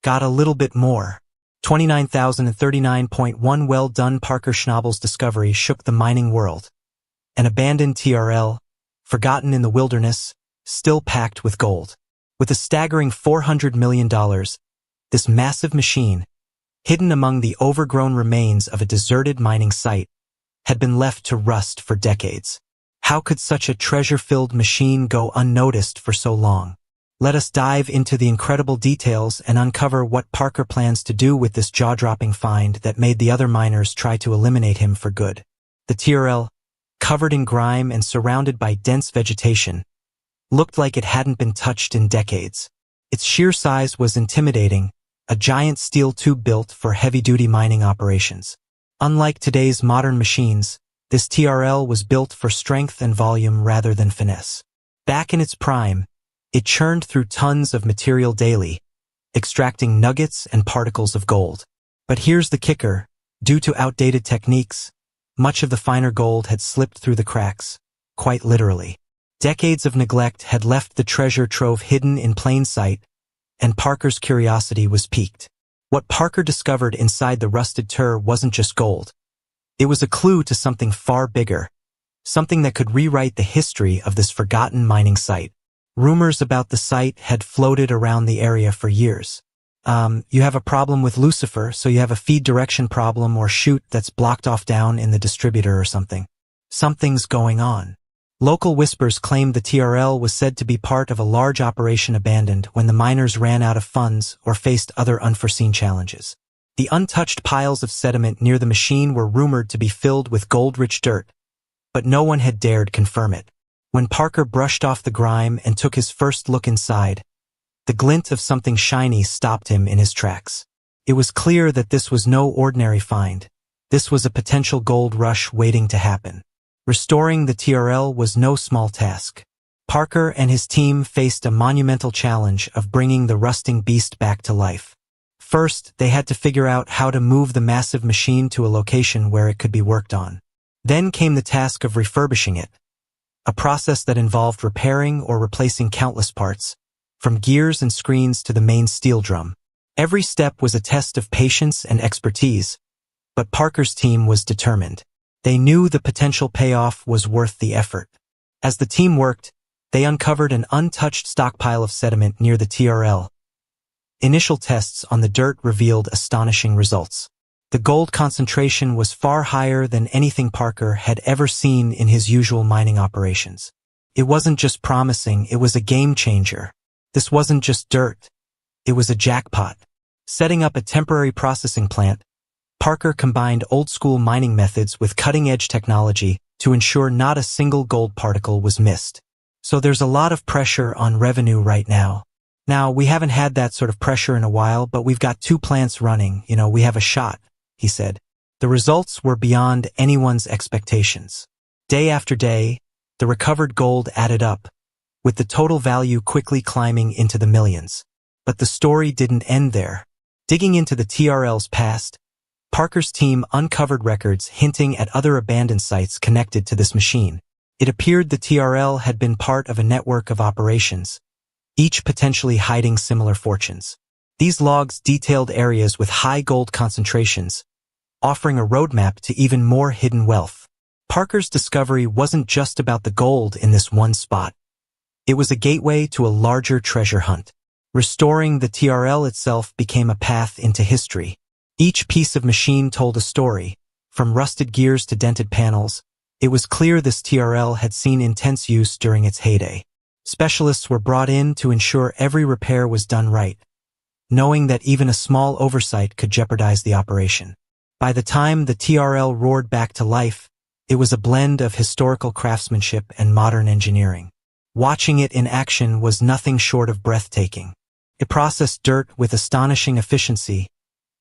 got a little bit more. 29,039.1. Well done. Parker Schnabel's discovery shook the mining world. An abandoned TRL, forgotten in the wilderness, still packed with gold. With a staggering $400 million, this massive machine, hidden among the overgrown remains of a deserted mining site, had been left to rust for decades. How could such a treasure-filled machine go unnoticed for so long? Let us dive into the incredible details and uncover what Parker plans to do with this jaw-dropping find that made the other miners try to eliminate him for good. The TRL, covered in grime and surrounded by dense vegetation, looked like it hadn't been touched in decades. Its sheer size was intimidating, a giant steel tube built for heavy-duty mining operations. Unlike today's modern machines, this TRL was built for strength and volume rather than finesse. Back in its prime, it churned through tons of material daily, extracting nuggets and particles of gold. But here's the kicker: due to outdated techniques, much of the finer gold had slipped through the cracks, quite literally. Decades of neglect had left the treasure trove hidden in plain sight, and Parker's curiosity was piqued. What Parker discovered inside the rusted tur wasn't just gold. It was a clue to something far bigger, something that could rewrite the history of this forgotten mining site. Rumors about the site had floated around the area for years. You have a problem with Lucifer, so you have a feed direction problem or chute that's blocked off down in the distributor or something. Something's going on. Local whispers claimed the TRL was said to be part of a large operation abandoned when the miners ran out of funds or faced other unforeseen challenges. The untouched piles of sediment near the machine were rumored to be filled with gold-rich dirt, but no one had dared confirm it. When Parker brushed off the grime and took his first look inside, the glint of something shiny stopped him in his tracks. It was clear that this was no ordinary find. This was a potential gold rush waiting to happen. Restoring the TRL was no small task. Parker and his team faced a monumental challenge of bringing the rusting beast back to life. First, they had to figure out how to move the massive machine to a location where it could be worked on. Then came the task of refurbishing it, a process that involved repairing or replacing countless parts, from gears and screens to the main steel drum. Every step was a test of patience and expertise, but Parker's team was determined. They knew the potential payoff was worth the effort. As the team worked, they uncovered an untouched stockpile of sediment near the TRL. Initial tests on the dirt revealed astonishing results. The gold concentration was far higher than anything Parker had ever seen in his usual mining operations. It wasn't just promising, it was a game changer. This wasn't just dirt. It was a jackpot. Setting up a temporary processing plant, Parker combined old-school mining methods with cutting-edge technology to ensure not a single gold particle was missed. So there's a lot of pressure on revenue right now. Now, we haven't had that sort of pressure in a while, but we've got 2 plants running. We have a shot, he said. The results were beyond anyone's expectations. Day after day, the recovered gold added up, with the total value quickly climbing into the millions. But the story didn't end there. Digging into the TRL's past, Parker's team uncovered records hinting at other abandoned sites connected to this machine. It appeared the TRL had been part of a network of operations, each potentially hiding similar fortunes. These logs detailed areas with high gold concentrations, offering a roadmap to even more hidden wealth. Parker's discovery wasn't just about the gold in this one spot. It was a gateway to a larger treasure hunt. Restoring the TRL itself became a path into history. Each piece of machine told a story, from rusted gears to dented panels. It was clear this TRL had seen intense use during its heyday. Specialists were brought in to ensure every repair was done right, knowing that even a small oversight could jeopardize the operation. By the time the TRL roared back to life, it was a blend of historical craftsmanship and modern engineering. Watching it in action was nothing short of breathtaking. It processed dirt with astonishing efficiency,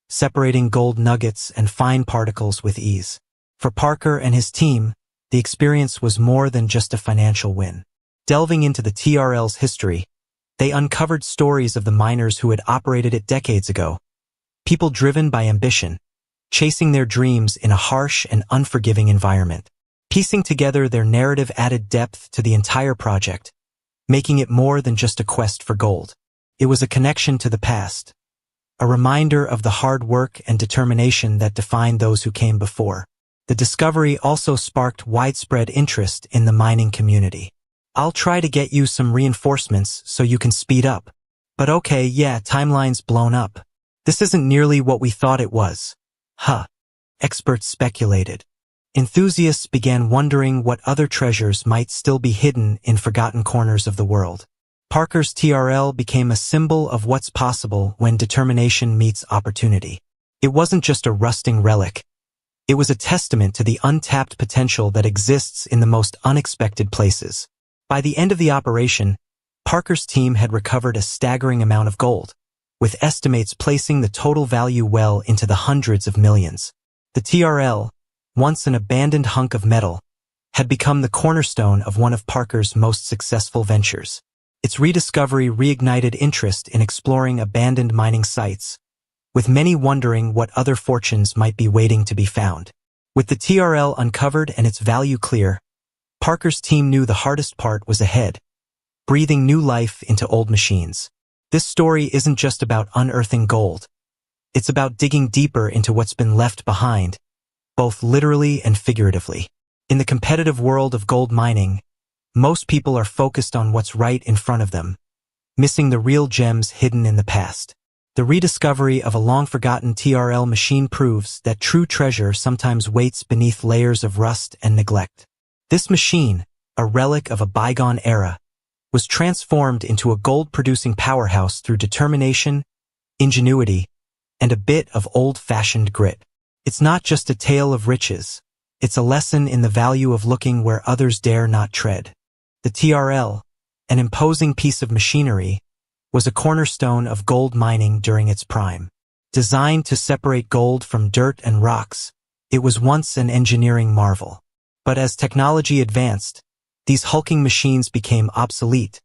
separating gold nuggets and fine particles with ease. For Parker and his team, the experience was more than just a financial win. Delving into the TRL's history, they uncovered stories of the miners who had operated it decades ago. People driven by ambition, chasing their dreams in a harsh and unforgiving environment. Piecing together their narrative added depth to the entire project, making it more than just a quest for gold. It was a connection to the past, a reminder of the hard work and determination that defined those who came before. The discovery also sparked widespread interest in the mining community. I'll try to get you some reinforcements so you can speed up. But okay, yeah, timeline's blown up. This isn't nearly what we thought it was. Huh. Experts speculated. Enthusiasts began wondering what other treasures might still be hidden in forgotten corners of the world. Parker's TRL became a symbol of what's possible when determination meets opportunity. It wasn't just a rusting relic. It was a testament to the untapped potential that exists in the most unexpected places. By the end of the operation, Parker's team had recovered a staggering amount of gold, with estimates placing the total value well into the hundreds of millions. The TRL, once an abandoned hunk of metal, had become the cornerstone of one of Parker's most successful ventures. Its rediscovery reignited interest in exploring abandoned mining sites, with many wondering what other fortunes might be waiting to be found. With the TRL uncovered and its value clear, Parker's team knew the hardest part was ahead, breathing new life into old machines. This story isn't just about unearthing gold. It's about digging deeper into what's been left behind, both literally and figuratively. In the competitive world of gold mining, most people are focused on what's right in front of them, missing the real gems hidden in the past. The rediscovery of a long-forgotten TRL machine proves that true treasure sometimes waits beneath layers of rust and neglect. This machine, a relic of a bygone era, was transformed into a gold-producing powerhouse through determination, ingenuity, and a bit of old-fashioned grit. It's not just a tale of riches. It's a lesson in the value of looking where others dare not tread. The TRL, an imposing piece of machinery, was a cornerstone of gold mining during its prime. Designed to separate gold from dirt and rocks, it was once an engineering marvel. But as technology advanced, these hulking machines became obsolete,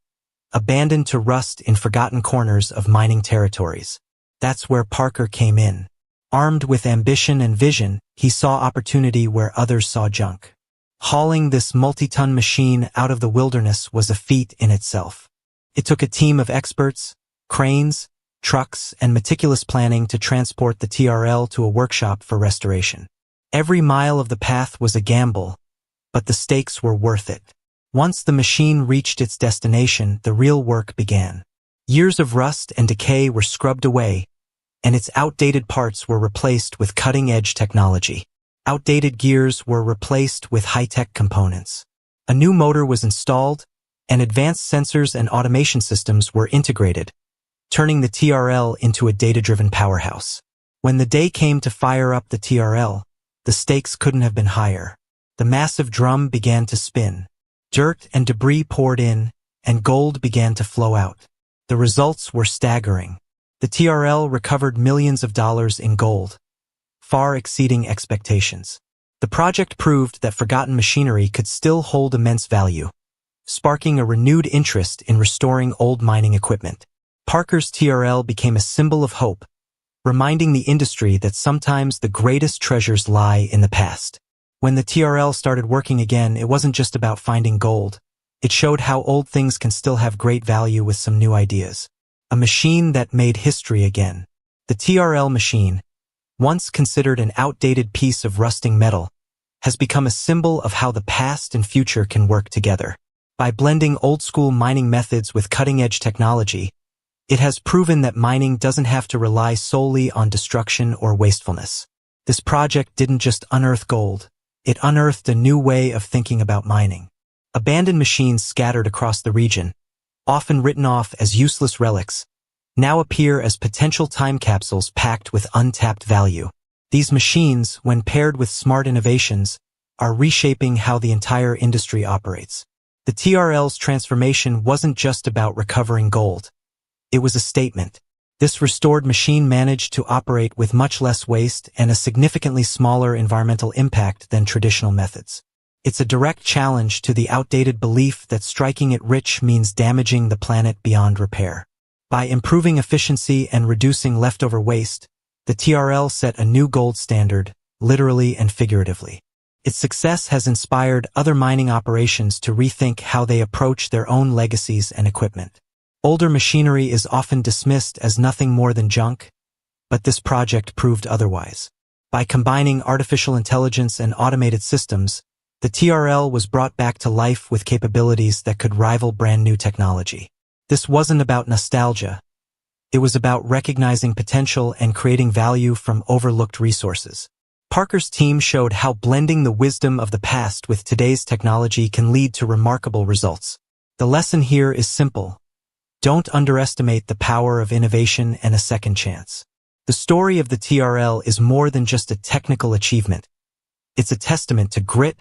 abandoned to rust in forgotten corners of mining territories. That's where Parker came in. Armed with ambition and vision, he saw opportunity where others saw junk. Hauling this multi-ton machine out of the wilderness was a feat in itself. It took a team of experts, cranes, trucks, and meticulous planning to transport the TRL to a workshop for restoration. Every mile of the path was a gamble, but the stakes were worth it. Once the machine reached its destination, the real work began. Years of rust and decay were scrubbed away, and its outdated parts were replaced with cutting-edge technology. Outdated gears were replaced with high-tech components. A new motor was installed, and advanced sensors and automation systems were integrated, turning the TRL into a data-driven powerhouse. When the day came to fire up the TRL, the stakes couldn't have been higher. The massive drum began to spin. Dirt and debris poured in, and gold began to flow out. The results were staggering. The TRL recovered millions of dollars in gold, far exceeding expectations. The project proved that forgotten machinery could still hold immense value, sparking a renewed interest in restoring old mining equipment. Parker's TRL became a symbol of hope, reminding the industry that sometimes the greatest treasures lie in the past. When the TRL started working again, it wasn't just about finding gold. It showed how old things can still have great value with some new ideas. A machine that made history again. The TRL machine, once considered an outdated piece of rusting metal, has become a symbol of how the past and future can work together. By blending old-school mining methods with cutting-edge technology, it has proven that mining doesn't have to rely solely on destruction or wastefulness. This project didn't just unearth gold, it unearthed a new way of thinking about mining. Abandoned machines scattered across the region, often written off as useless relics, now appear as potential time capsules packed with untapped value. These machines, when paired with smart innovations, are reshaping how the entire industry operates. The TRL's transformation wasn't just about recovering gold. It was a statement. This restored machine managed to operate with much less waste and a significantly smaller environmental impact than traditional methods. It's a direct challenge to the outdated belief that striking it rich means damaging the planet beyond repair. By improving efficiency and reducing leftover waste, the TRL set a new gold standard, literally and figuratively. Its success has inspired other mining operations to rethink how they approach their own legacies and equipment. Older machinery is often dismissed as nothing more than junk, But this project proved otherwise. By combining artificial intelligence and automated systems, the TRL was brought back to life with capabilities that could rival brand-new technology. This wasn't about nostalgia. It was about recognizing potential and creating value from overlooked resources. Parker's team showed how blending the wisdom of the past with today's technology can lead to remarkable results. The lesson here is simple. Don't underestimate the power of innovation and a second chance. The story of the TRL is more than just a technical achievement. It's a testament to grit,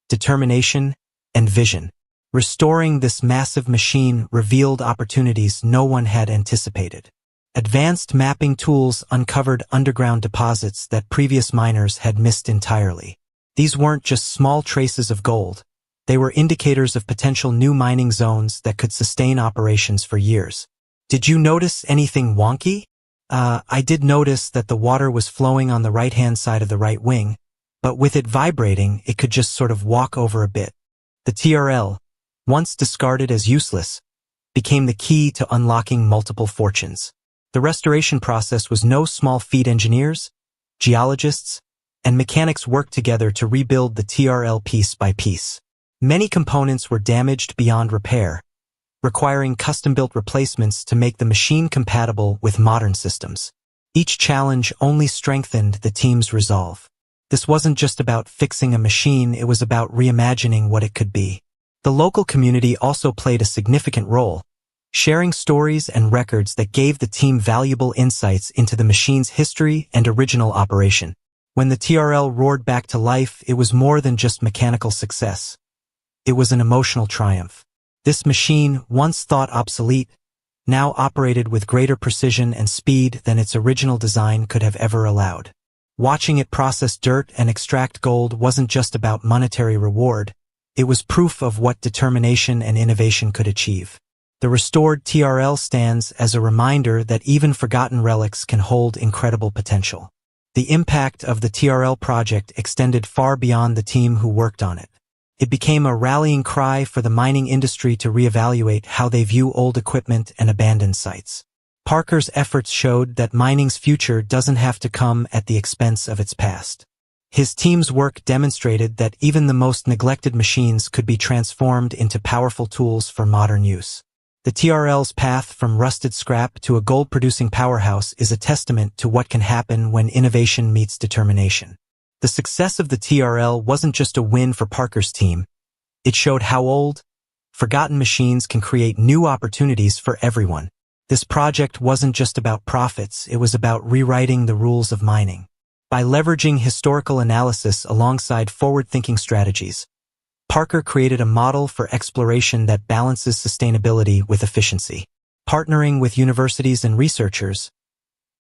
determination, and vision. Restoring this massive machine revealed opportunities no one had anticipated. Advanced mapping tools uncovered underground deposits that previous miners had missed entirely. These weren't just small traces of gold. They were indicators of potential new mining zones that could sustain operations for years. Did you notice anything wonky? I did notice that the water was flowing on the right-hand side of the right wing, but with it vibrating, it could just sort of walk over a bit. The TRL, once discarded as useless, became the key to unlocking multiple fortunes. The restoration process was no small feat. Engineers, geologists, and mechanics worked together to rebuild the TRL piece by piece. Many components were damaged beyond repair, requiring custom-built replacements to make the machine compatible with modern systems. Each challenge only strengthened the team's resolve. This wasn't just about fixing a machine, it was about reimagining what it could be. The local community also played a significant role, sharing stories and records that gave the team valuable insights into the machine's history and original operation. When the TRL roared back to life, it was more than just mechanical success. It was an emotional triumph. This machine, once thought obsolete, now operated with greater precision and speed than its original design could have ever allowed. Watching it process dirt and extract gold wasn't just about monetary reward, it was proof of what determination and innovation could achieve. The restored TRL stands as a reminder that even forgotten relics can hold incredible potential. The impact of the TRL project extended far beyond the team who worked on it. It became a rallying cry for the mining industry to reevaluate how they view old equipment and abandoned sites. Parker's efforts showed that mining's future doesn't have to come at the expense of its past. His team's work demonstrated that even the most neglected machines could be transformed into powerful tools for modern use. The TRL's path from rusted scrap to a gold-producing powerhouse is a testament to what can happen when innovation meets determination. The success of the TRL wasn't just a win for Parker's team. It showed how old, forgotten machines can create new opportunities for everyone. This project wasn't just about profits, it was about rewriting the rules of mining. By leveraging historical analysis alongside forward-thinking strategies, Parker created a model for exploration that balances sustainability with efficiency. Partnering with universities and researchers,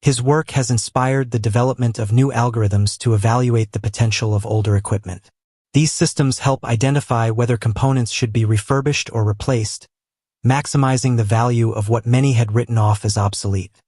his work has inspired the development of new algorithms to evaluate the potential of older equipment. These systems help identify whether components should be refurbished or replaced, maximizing the value of what many had written off as obsolete.